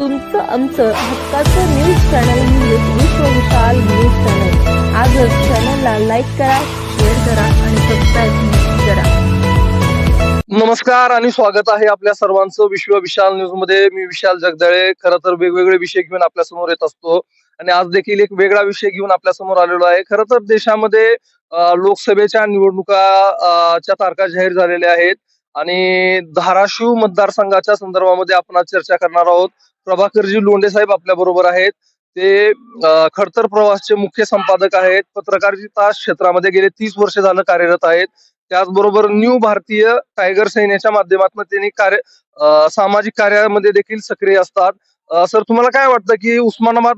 तुमचं आमचं हक्काचं न्यूज चॅनल म्हणजे विश्व विशाल न्यूज चॅनल. आजच चॅनलला लाईक करा, शेअर करा आणि सबस्क्राईब करा. नमस्कार आणि स्वागत आहे आपल्या सर्वांचं विश्व विशाल न्यूज मध्ये. मी विशाल जगदाळे. खरं तर वेगवेगळे विषय घेऊन आपल्या समोर येत असतो आणि आज देखील एक वेगळा विषय घेऊन आपल्या समोर आलेलो आहे. खरं तर देशामध्ये लोकसभेच्या निवडणुका च्या तारखा जाहीर झालेल्या आहेत आणि धाराशिव मतदारसंघाच्या संदर्भामध्ये आपण आज चर्चा करणार आहोत. प्रभाकरजी लोंढे साहेब आपल्या बरोबर आहेत. ते खडतर प्रवासचे मुख्य संपादक आहेत. पत्रकारिता क्षेत्रामध्ये गेले 30 वर्ष झालं कार्यरत आहेत. त्याचबरोबर न्यू भारतीय टायगर सेनेच्या माध्यमातून त्यांनी सामाजिक कार्यामध्ये देखील सक्रिय असतात. सर, तुम्हाला काय वाटतं की उस्मानाबाद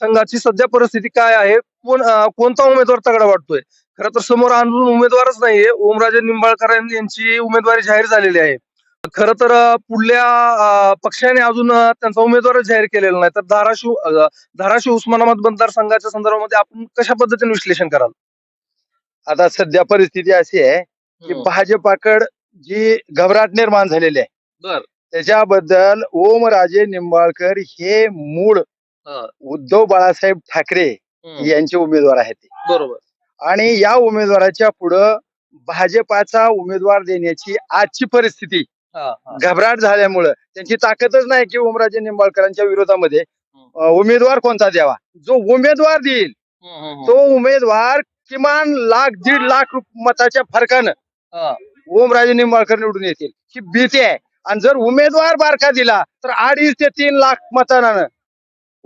संघाची सध्या परिस्थिती काय आहे? कोणता उमेदवार तगडा वाटतोय? खरं तर समोर अजून उमेदवारच नाहीये. ओमराजे निंबाळकर यांची उमेदवारी जाहीर झालेली आहे. खरं तर पुढल्या पक्षाने अजून त्यांचा उमेदवार जाहीर केलेला नाही. तर धाराशिव उस्मानाबाद मतदारसंघाच्या संदर्भामध्ये आपण कशा पद्धतीने विश्लेषण कराल? आता सध्या परिस्थिती अशी आहे की भाजपाकड जी घबराट निर्माण झालेली आहे बर त्याच्याबद्दल ओमराजे निंबाळकर हे मूळ उद्धव बाळासाहेब ठाकरे यांचे उमेदवार आहेत ते. बरोबर. आणि या उमेदवाराच्या पुढं भाजपाचा उमेदवार देण्याची आजची परिस्थिती घबराट झाल्यामुळं त्यांची ताकदच नाही की ओमराजे निंबाळकरांच्या विरोधामध्ये उमेदवार कोणता द्यावा. जो उमेदवार देईल तो उमेदवार किमान 1,00,000-1,50,000 मताच्या फरकानं ओमराजे निंबाळकर निवडून येतील ही भीती आहे. आणि जर उमेदवार बारका दिला तर 2.5 ते 3 लाख मतानं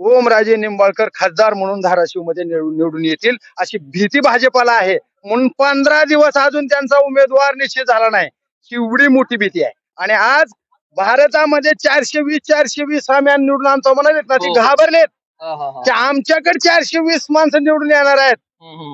ओमराजे निंबाळकर खासदार म्हणून धाराशिव मध्ये निवडून येतील अशी भीती भाजपाला आहे. म्हणून 15 दिवस अजून त्यांचा उमेदवार निश्चित झाला नाही. एवढी मोठी भीती आहे. आणि आज भारतामध्ये 420 आम्ही निवडून आणतो म्हणालेत ना, ते घाबरलेत की आमच्याकडे 420 माणसं निवडून येणार आहेत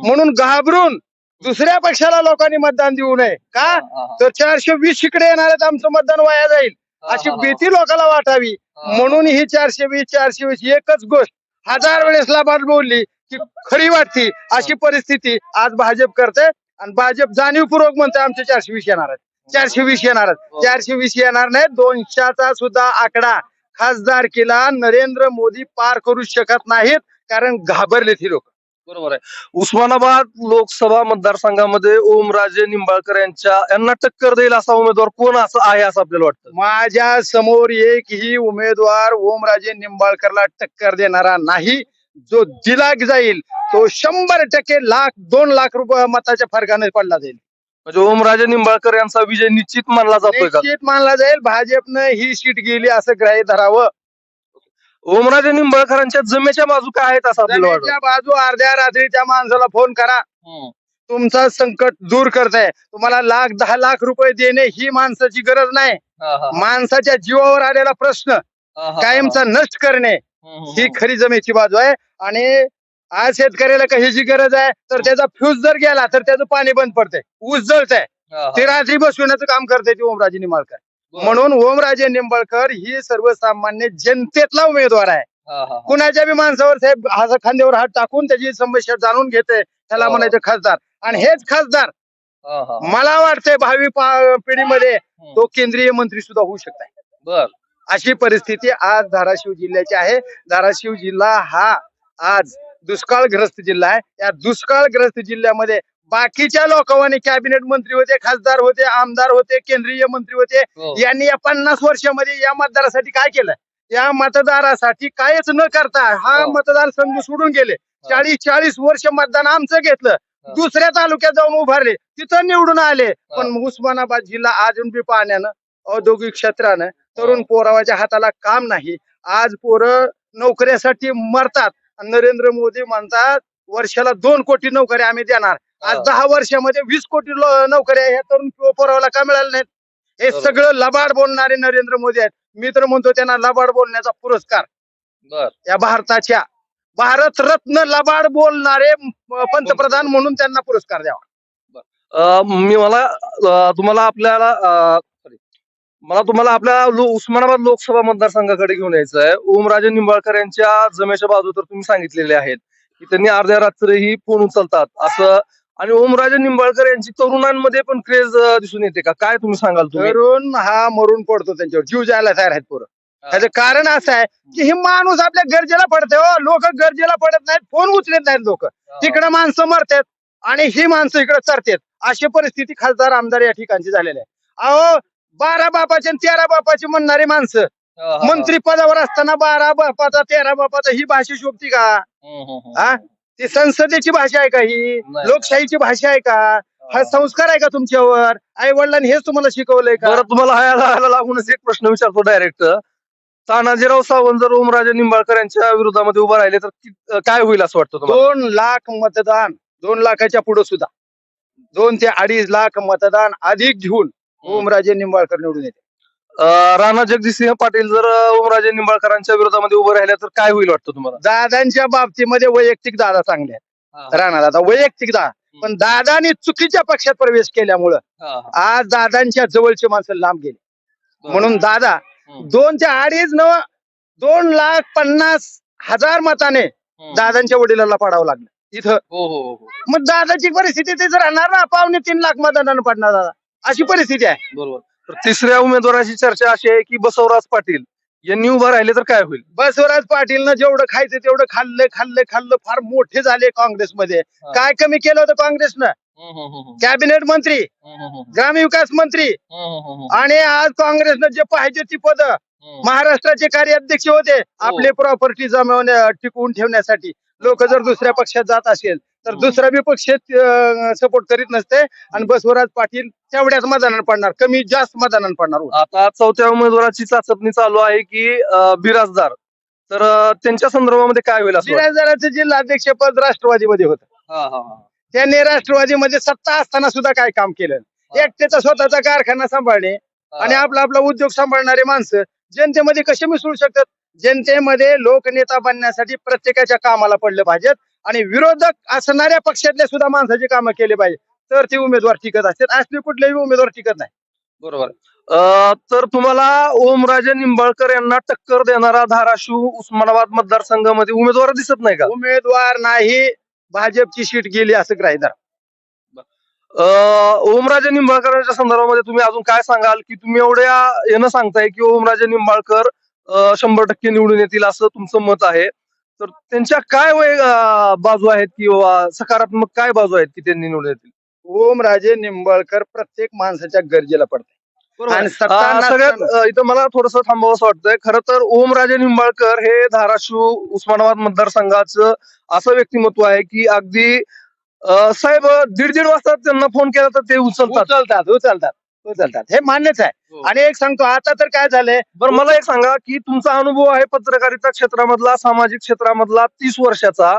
म्हणून घाबरून दुसऱ्या पक्षाला लोकांनी मतदान देऊ नये. का तर 420 इकडे येणार आहेत, आमचं मतदान वाया जाईल अशी भीती लोकांना वाटावी म्हणून ही 420 एकच गोष्ट 1000 वेळेस लाभाड बोलली की खरी वाटती. अशी परिस्थिती आज भाजप करते आणि भाजप जाणीवपूर्वक म्हणते आमचे 420 येणार आहेत, 420 येणार आहेत. 420 येणार नाही. 200चा सुद्धा आकडा खासदारकीला नरेंद्र मोदी पार करू शकत नाहीत कारण घाबरलेत ही लोक. बरोबर आहे. उस्मानाबाद लोकसभा मतदारसंघामध्ये ओमराजे निंबाळकर यांना टक्कर देईल असा उमेदवार कोण आहे असं आपल्याला वाटतं? माझ्या समोर एकही उमेदवार ओमराजे निंबाळकरला टक्कर देणारा नाही. जो दिला जाईल तो 100% 2 लाख रुपये मताच्या फरकाने पडला जाईल. म्हणजे ओमराजे निंबाळकर यांचा विजय निश्चित मानला जातोय का? निश्चित मानला जाईल. भाजपनं ही सीट गेली असं ग्राह्य धरावं. ओमराजे निंबाळकरांच्या जमेच्या बाजू काय आहेत असं आपल्याला वाटतं? जमेच्या बाजू अर्ध्या रात्री त्या माणसाला फोन करा, तुमचं संकट दूर करताय. तुम्हाला 10 लाख रुपये देणे ही माणसाची गरज नाही. माणसाच्या जीवावर आलेला प्रश्न कायमचा नष्ट करणे ही खरी जमेची बाजू आहे. आणि आज शेतकऱ्याला कशाची गरज आहे तर त्याचा फ्यूज जर गेला तर त्याचं पाणी बंद पडतंय, ऊस जळतंय, ते रात्री बसविण्याचं काम करते ते ओमराजे निंबाळकर. म्हणून ओमराजे निंबाळकर ही सर्वसामान्य जनतेतला उमेदवार आहे. कुणाच्या बी माणसावर साहेब खांद्यावर हात टाकून त्याची समस्या जाणून घेते त्याला म्हणायचं खासदार. आणि हेच खासदार मला वाटतंय भावी पिढीमध्ये तो केंद्रीय मंत्री सुद्धा होऊ शकताय. बर. अशी परिस्थिती आज धाराशिव जिल्ह्याची आहे. धाराशिव जिल्हा हा आज दुष्काळग्रस्त जिल्हा आहे. या दुष्काळग्रस्त जिल्ह्यामध्ये बाकीच्या लोकांनी कॅबिनेट मंत्री होते, खासदार होते, आमदार होते, केंद्रीय मंत्री होते. यांनी या 50 वर्षामध्ये या मतदारासाठी काय केलं? या मतदारासाठी काहीच न करता हा मतदार संघ सोडून गेले. 40 वर्ष मतदान आमचं घेतलं, दुसऱ्या तालुक्यात जाऊन उभारले, तिथं निवडून आले. पण उस्मानाबाद जिल्हा अजून बी पाण्यानं औद्योगिक क्षेत्रानं तरुण पोरावाच्या हाताला काम नाही. आज पोरं नोकऱ्यासाठी मरतात. नरेंद्र मोदी म्हणतात वर्षाला 2 कोटी नोकऱ्या आम्ही देणार. आज 10 वर्षामध्ये 20 कोटी नोकऱ्या ह्या तरुण पोरावाला का मिळाल्या नाहीत? हे सगळं लबाड बोलणारे नरेंद्र मोदी आहेत. मी तर म्हणतो त्यांना लबाड बोलण्याचा पुरस्कार या भारताच्या भारतरत्न लबाड बोलणारे पंतप्रधान म्हणून त्यांना पुरस्कार द्यावा. मला तुम्हाला आपल्या उस्मानाबाद लोकसभा मतदारसंघाकडे घेऊन यायचं आहे. ओमराजे निंबाळकर यांच्या जमेच्या बाजू तर तुम्ही सांगितलेले आहेत की त्यांनी अर्ध्या रात्रीही फोन उचलतात असं आणि ओमराजे निंबाळकर यांची तरुणांमध्ये पण क्रेज दिसून येते का? काय तुम्ही सांगाल तुम्ही? तरुण हा मरून पडतो त्यांच्यावर, जीव जायला तयार आहेत पोरं. त्याचं कारण असं आहे की हे माणूस आपल्या गरजेला पडते हो. लोक गरजेला पडत नाहीत, फोन उचलत नाहीत लोक. तिकडे माणसं मरतात आणि ही माणसं इकडे चरतात. अशी परिस्थिती खासदार आमदार या ठिकाणची झालेली आहे. अहो 12 बापाचे आणि 13 बापाचे म्हणणारी माणसं मंत्री पदावर असताना 12 बापाचा 13 बापाचा ही भाषा शोभती का? हा, ती संसदेची भाषा आहे का? ही लोकशाहीची भाषा आहे का? हा संस्कार आहे का तुमच्यावर? आई वडिलांनी हेच तुम्हाला शिकवलंय का? बरं, तुम्हाला ह्याला लागूनच एक प्रश्न विचारतो डायरेक्ट. तानाजीराव सावंत जर ओमराजे निंबाळकर यांच्या विरोधामध्ये उभं राहिले तर काय होईल असं वाटतं तुम्हाला? 2 लाख मतदान, 2 लाखाच्या पुढे सुद्धा 2 ते 2.5 लाख मतदान अधिक घेऊन ओमराजे निंबाळकर निवडून येते. राणा जगजितसिंह पाटील जर ओमराजे निंबाळकरांच्या विरोधामध्ये उभं राहिले तर काय होईल वाटतं तुम्हाला? दादांच्या बाबतीमध्ये वैयक्तिक दादा चांगले आहेत. राणा दादा वैयक्तिक दादा, पण दादानी चुकीच्या पक्षात प्रवेश केल्यामुळं आज दादांच्या जवळचे माणसं लांब गेले. म्हणून दादा 2 ते 2.5 नव 2,50,000 मताने दादांच्या वडिलांना पडावं लागलं इथं. मग दादाची परिस्थिती तेच राहणार ना, 2.25 लाख मतदानानं पडणार दादा, अशी परिस्थिती आहे. बरोबर. तर तिसऱ्या उमेदवाराची चर्चा अशी आहे की बसवराज पाटील यांनी उभं राहिले तर काय होईल? बसवराज पाटीलनं जेवढं खायचं तेवढं खाल्लं, फार मोठे झाले काँग्रेसमध्ये. काय कमी केलं होतं काँग्रेसनं? कॅबिनेट मंत्री, ग्रामविकास मंत्री, आणि आज काँग्रेसनं जे पाहिजे ती पद महाराष्ट्राचे कार्याध्यक्ष होते आपले प्रॉपर्टी टिकवून ठेवण्यासाठी. लोक जर दुसऱ्या पक्षात जात असेल तर दुसरा बी पक्ष सपोर्ट करीत नसते आणि बसवराज पाटील तेवढ्याच मतदानानं पडणार, कमी जास्त मतदानानं पडणार. आता चौथ्या उमेदवाराची चाचपणी चालू आहे की बिराजदार, तर त्यांच्या संदर्भामध्ये काय होईल असं वाटतं? बिराजदाराचं जिल्हाध्यक्ष पद राष्ट्रवादीमध्ये होतं. त्यांनी राष्ट्रवादीमध्ये सत्ता असताना सुद्धा काय काम केलं? एकट्याचा स्वतःचा कारखाना सांभाळणे आणि आपला उद्योग सांभाळणारे माणसं जनतेमध्ये कसे मिसळू शकतात? जनतेमध्ये लोकनेता बनण्यासाठी प्रत्येकाच्या कामाला पडलं पाहिजेत आणि विरोधक असणाऱ्या पक्षातल्या सुद्धा माणसाची कामं केली पाहिजे, तर ते उमेदवार टिकत असतात. असले कुठलेही उमेदवार टिकत नाही. बरोबर. तर तुम्हाला ओमराजे निंबाळकर यांना टक्कर देणारा धाराशिव उस्मानाबाद मतदारसंघामध्ये उमेदवार दिसत नाही का? उमेदवार नाही, भाजपची सीट गेली असं राहिलं. ओमराजे निंबाळकरांच्या संदर्भामध्ये तुम्ही अजून काय सांगाल की तुम्ही एवढ्या यानं सांगताय की ओमराजे निंबाळकर 100% निवडून येतील असं तुमचं मत आहे, तर त्यांच्या काय बाजू आहेत किंवा सकारात्मक काय बाजू आहेत की त्यांनी निवडून येतील? ओमराजे निंबाळकर प्रत्येक माणसाच्या गरजेला पडते आणि सगळ्यात इथं मला थोडस थांबावं असं वाटतंय. खरं तर ओमराजे निंबाळकर हे धाराशिव उस्मानाबाद मतदारसंघाचं असं व्यक्तिमत्व आहे की अगदी साहेब 1:30 वाजता त्यांना फोन केला तर ते उचलतात, हे मान्यच आहे. आणि एक सांगतो, आता तर काय झालंय. बरं, मला एक सांगा की तुमचा अनुभव आहे पत्रकारिता क्षेत्रामधला, सामाजिक क्षेत्रामधला 30 वर्षाचा,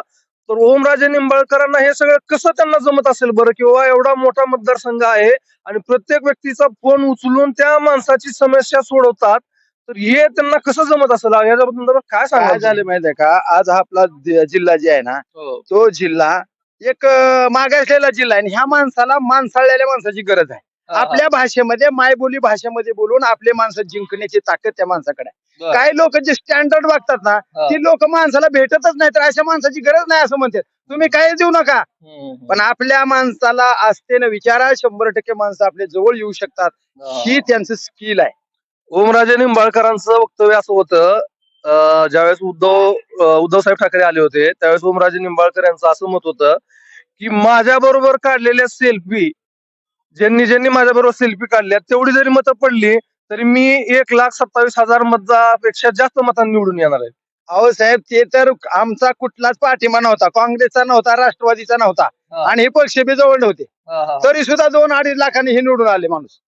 तर ओमराजे निंबाळकरांना हे सगळं कसं त्यांना जमत असेल बरं? किंवा एवढा मोठा मतदारसंघ आहे आणि प्रत्येक व्यक्तीचा फोन उचलून त्या माणसाची समस्या सोडवतात, तर हे त्यांना कसं जमत असेल? याच्याबद्दल काय सांगा. झालं माहितीये का, आज हा आपला जिल्हा जे आहे ना, तो जिल्हा एक मागासलेला जिल्हा आहे आणि ह्या माणसाला माणसाळलेल्या माणसाची गरज आहे. आपल्या भाषेमध्ये, मायबोली भाषेमध्ये बोलून आपले माणसं जिंकण्याची ताकद त्या माणसाकडे आहे. काही लोक जे स्टँडर्ड वागतात ना, ती लोक माणसाला भेटतच नाही, तर अशा माणसाची गरज नाही असं म्हणतात. तुम्ही काही देऊ नका, पण आपल्या माणसाला असते ना विचारा, 100% माणसं आपल्या जवळ येऊ शकतात. ही त्यांचं स्किल आहे. ओमराजे निंबाळकरांचं वक्तव्य असं होतं, ज्यावेळेस उद्धव साहेब ठाकरे आले होते त्यावेळेस ओमराजे निंबाळकर यांचं असं मत होतं की माझ्या बरोबर काढलेल्या सेल्फी, ज्यांनी माझ्या बरोबर सेल्फी काढल्या तेवढी जरी मतं पडली तरी मी 1,27,000 मतापेक्षा जास्त मतांनी निवडून येणार आहे. अहो साहेब, ते तर आमचा कुठलाच पाठिंबा नव्हता, काँग्रेसचा नव्हता, राष्ट्रवादीचा नव्हता आणि हे पक्ष बी जवळ नव्हते, तरी सुद्धा 2-2.5 लाखांनी हे निवडून आले माणूस.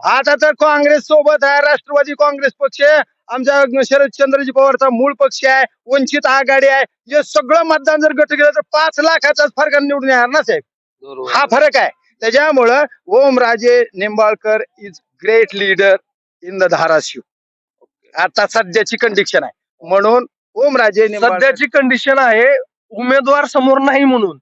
आता तर काँग्रेस सोबत आहे, राष्ट्रवादी काँग्रेस पक्ष, आमच्या शरदचंद्रजी पवारचा मूळ पक्ष आहे, वंचित आघाडी आहे. हे सगळं मतदान जर गट केलं तर 5 लाखाचाच फरक निवडून येणार ना साहेब. हा फरक आहे. त्याच्यामुळं Omraje Nimbalkar is great leader in the Dharashiv. आता सध्याची कंडिशन आहे म्हणून ओमराजे सध्याची कंडिशन आहे उमेदवार समोर नाही म्हणून,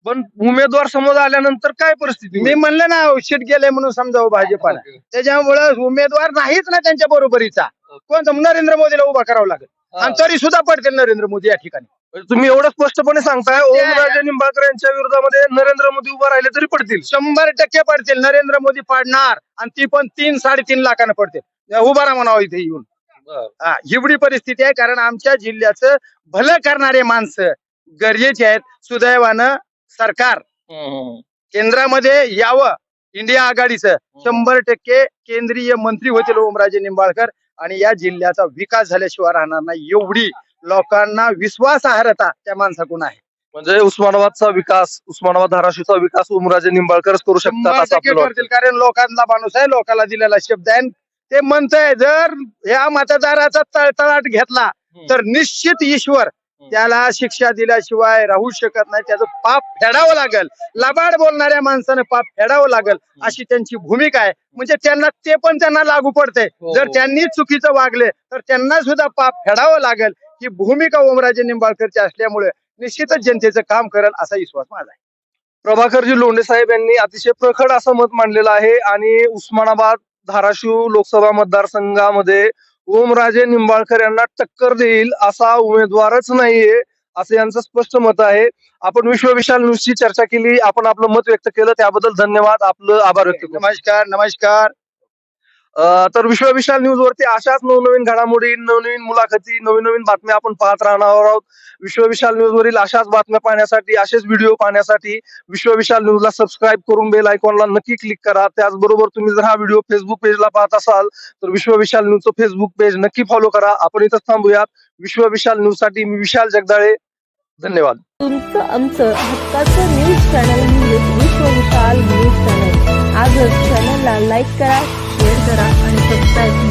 पण उमेदवार समोर आल्यानंतर काय परिस्थिती? मी म्हणलं ना, सीट गेले म्हणून समजावं भाजपाला. त्याच्यामुळं उमेदवार नाहीच ना त्यांच्या बरोबरीचा, कोणता नरेंद्र मोदीला उभा करावा लागेल. आणि तरी सुद्धा पडतील नरेंद्र मोदी या ठिकाणी. तुम्ही एवढं स्पष्टपणे सांगताय ओमराजे निंबाळकर यांच्या विरोधामध्ये नरेंद्र मोदी उभा राहिले तरी पडतील? 100% पडतील. नरेंद्र मोदी पाडणार आणि ती पण 3-3.5 लाखानं पडतील. उभा राहा म्हणावं इथे येऊन. एवढी परिस्थिती आहे. कारण आमच्या जिल्ह्याचं भलं करणारे माणसं गरजेचे आहेत. सुदैवानं सरकार केंद्रामध्ये यावं. इंडिया आघाडीचं 100% केंद्रीय मंत्री होतील ओमराजे निंबाळकर आणि या जिल्ह्याचा विकास झाल्याशिवाय राहणार नाही. एवढी लोकांना विश्वासार्हता त्या माणसाकडून आहे. म्हणजे उस्मानाबादचा विकास, उस्मानाबाद धाराशिवचा विकास ओमराजे निंबाळकरच करू शकतात असं 100% आपल्याला करतील. कारण लोकांना माणूस आहे, लोकांना दिलेला शब्द आहे. ते म्हणतंय जर या मतदाराचा तळतळाट घेतला तर निश्चित ईश्वर त्याला शिक्षा दिल्याशिवाय राहू शकत नाही. त्याचं पाप फेडावं लागेल. लबाड बोलणाऱ्या माणसानं पाप फेडावं लागेल अशी त्यांची भूमिका आहे. म्हणजे त्यांना लागू पडते. जर त्यांनी चुकीचं वागले तर त्यांना सुद्धा पाप फेडावं लागेल. ही भूमिका ओमराजे निंबाळकरची असल्यामुळे निश्चितच जनतेचं काम करेल असा विश्वास माझा आहे. प्रभाकरजी लोंढे साहेब यांनी अतिशय प्रखड असं मत मांडलेलं आहे आणि उस्मानाबाद धाराशिव लोकसभा मतदारसंघामध्ये ओमराजे निंबाळकर यांना टक्कर देईल असा उमेदवारच नाहीये असं यांचं स्पष्ट मत आहे. आपण विश्वविशाल न्यूजची चर्चा केली, आपण आपलं मत व्यक्त केलं त्याबद्दल धन्यवाद. आपलं आभार व्यक्त करतो. नमस्कार. तर विश्वविशाल न्यूज वरती अशाच नवनवीन घडामोडी, नवनवीन मुलाखती, नवीन बातम्या आपण पाहत राहणार आहोत. विश्वविशाल न्यूज वरील अशाच बातम्या पाहण्यासाठी, असेच व्हिडिओ पाहण्यासाठी विश्वविशाल न्यूजला सबस्क्राईब करून बेल आयकॉनला नक्की क्लिक करा. त्याचबरोबर तुम्ही जर हा व्हिडिओ फेसबुक पेजला पाहत असाल तर विश्वविशाल न्यूजचं फेसबुक पेज नक्की फॉलो करा. आपण इथंच थांबूयात. विश्वविशाल न्यूज साठी मी विशाल जगदाळे. धन्यवाद. तुमचं आमचं हक्काचं न्यूज चॅनल म्हणजे विश्वविशाल न्यूज चॅनल. आजच चॅनलला लाईक करा, शेअर करा आणि सबस्क्राईब